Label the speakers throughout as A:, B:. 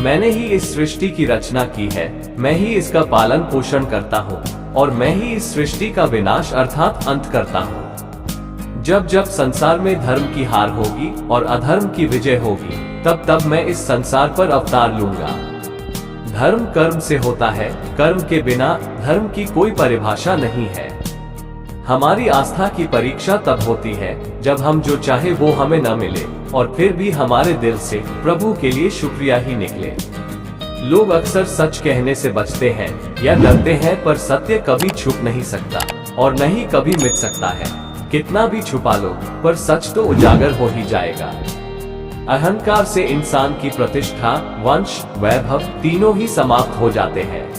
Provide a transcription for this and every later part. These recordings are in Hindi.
A: मैंने ही इस सृष्टि की रचना की है, मैं ही इसका पालन पोषण करता हूँ और मैं ही इस सृष्टि का विनाश अर्थात अंत करता हूँ। जब जब संसार में धर्म की हार होगी और अधर्म की विजय होगी, तब तब मैं इस संसार पर अवतार लूंगा। धर्म कर्म से होता है, कर्म के बिना धर्म की कोई परिभाषा नहीं है। हमारी आस्था की परीक्षा तब होती है जब हम जो चाहे वो हमें न मिले और फिर भी हमारे दिल से प्रभु के लिए शुक्रिया ही निकले। लोग अक्सर सच कहने से बचते हैं या डरते हैं, पर सत्य कभी छुप नहीं सकता और न ही कभी मिट सकता है। कितना भी छुपा लो, पर सच तो उजागर हो ही जाएगा। अहंकार से इंसान की प्रतिष्ठा, वंश, वैभव तीनों ही समाप्त हो जाते हैं।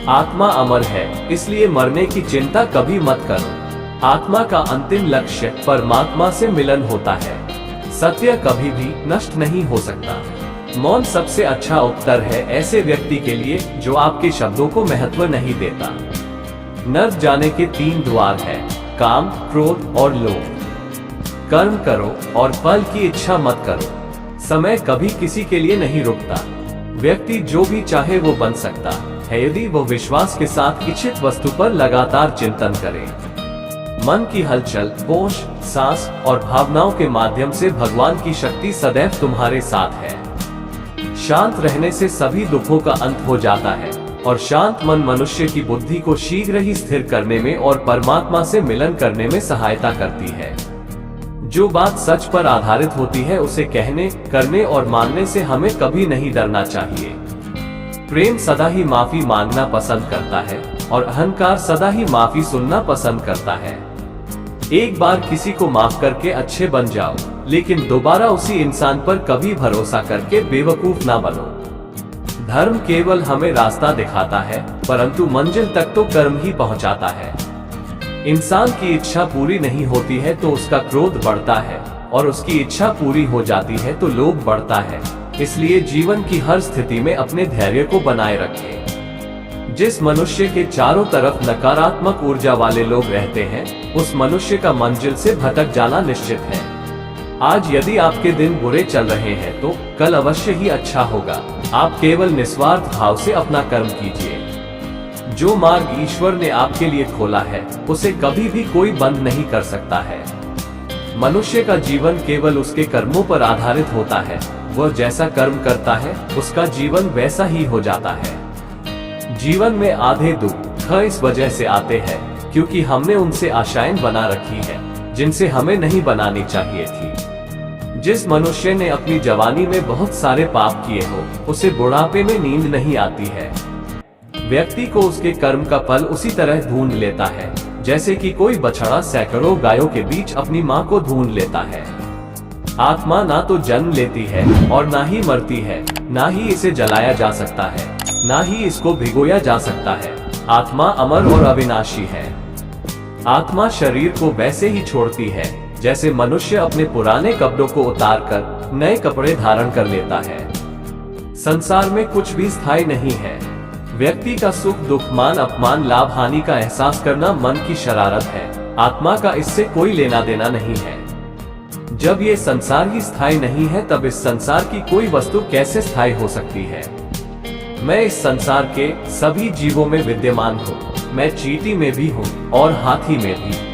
A: आत्मा अमर है, इसलिए मरने की चिंता कभी मत करो। आत्मा का अंतिम लक्ष्य परमात्मा से मिलन होता है। सत्य कभी भी नष्ट नहीं हो सकता। मौन सबसे अच्छा उत्तर है ऐसे व्यक्ति के लिए जो आपके शब्दों को महत्व नहीं देता। नर्क जाने के 3 द्वार हैं, काम, क्रोध और लोभ। कर्म करो और फल की इच्छा मत करो। समय कभी किसी के लिए नहीं रुकता। व्यक्ति जो भी चाहे वो बन सकता है यदि वो विश्वास के साथ इच्छित वस्तु पर लगातार चिंतन करे। मन की हलचल, होश, सांस और भावनाओं के माध्यम से भगवान की शक्ति सदैव तुम्हारे साथ है। शांत रहने से सभी दुखों का अंत हो जाता है और शांत मन मनुष्य की बुद्धि को शीघ्र ही स्थिर करने में और परमात्मा से मिलन करने में सहायता करती है। जो बात सच पर आधारित होती है उसे कहने, करने और मानने से हमें कभी नहीं डरना चाहिए। प्रेम सदा ही माफी मांगना पसंद करता है और अहंकार सदा ही माफी सुनना पसंद करता है। एक बार किसी को माफ करके अच्छे बन जाओ, लेकिन दोबारा उसी इंसान पर कभी भरोसा करके बेवकूफ ना बनो। धर्म केवल हमें रास्ता दिखाता है, परंतु मंजिल तक तो कर्म ही पहुंचाता है। इंसान की इच्छा पूरी नहीं होती है तो उसका क्रोध बढ़ता है और उसकी इच्छा पूरी हो जाती है तो लोभ बढ़ता है। इसलिए जीवन की हर स्थिति में अपने धैर्य को बनाए रखें। जिस मनुष्य के चारों तरफ नकारात्मक ऊर्जा वाले लोग रहते हैं, उस मनुष्य का मंजिल से भटक जाना निश्चित है। आज यदि आपके दिन बुरे चल रहे हैं तो कल अवश्य ही अच्छा होगा। आप केवल निस्वार्थ भाव से अपना कर्म कीजिए। जो मार्ग ईश्वर ने आपके लिए खोला है उसे कभी भी कोई बंद नहीं कर सकता है। मनुष्य का जीवन केवल उसके कर्मों पर आधारित होता है। वह जैसा कर्म करता है उसका जीवन वैसा ही हो जाता है। जीवन में आधे दुख इस वजह से आते हैं क्योंकि हमने उनसे आशाएं बना रखी है जिनसे हमें नहीं बनानी चाहिए थी। जिस मनुष्य ने अपनी जवानी में बहुत सारे पाप किए हो उसे बुढ़ापे में नींद नहीं आती है। व्यक्ति को उसके कर्म का फल उसी तरह ढूंढ लेता है जैसे कि कोई बछड़ा सैकड़ों गायों के बीच अपनी मां को ढूंढ लेता है। आत्मा ना तो जन्म लेती है और ना ही मरती है, ना ही इसे जलाया जा सकता है, ना ही इसको भिगोया जा सकता है। आत्मा अमर और अविनाशी है। आत्मा शरीर को वैसे ही छोड़ती है जैसे मनुष्य अपने पुराने कपड़ों को उतारकर नए कपड़े धारण कर लेता है। संसार में कुछ भी स्थायी नहीं है। व्यक्ति का सुख दुख, मान अपमान, लाभ हानि का एहसास करना मन की शरारत है। आत्मा का इससे कोई लेना देना नहीं है। जब ये संसार ही स्थायी नहीं है तब इस संसार की कोई वस्तु कैसे स्थायी हो सकती है। मैं इस संसार के सभी जीवों में विद्यमान हूँ। मैं चींटी में भी हूँ और हाथी में भी।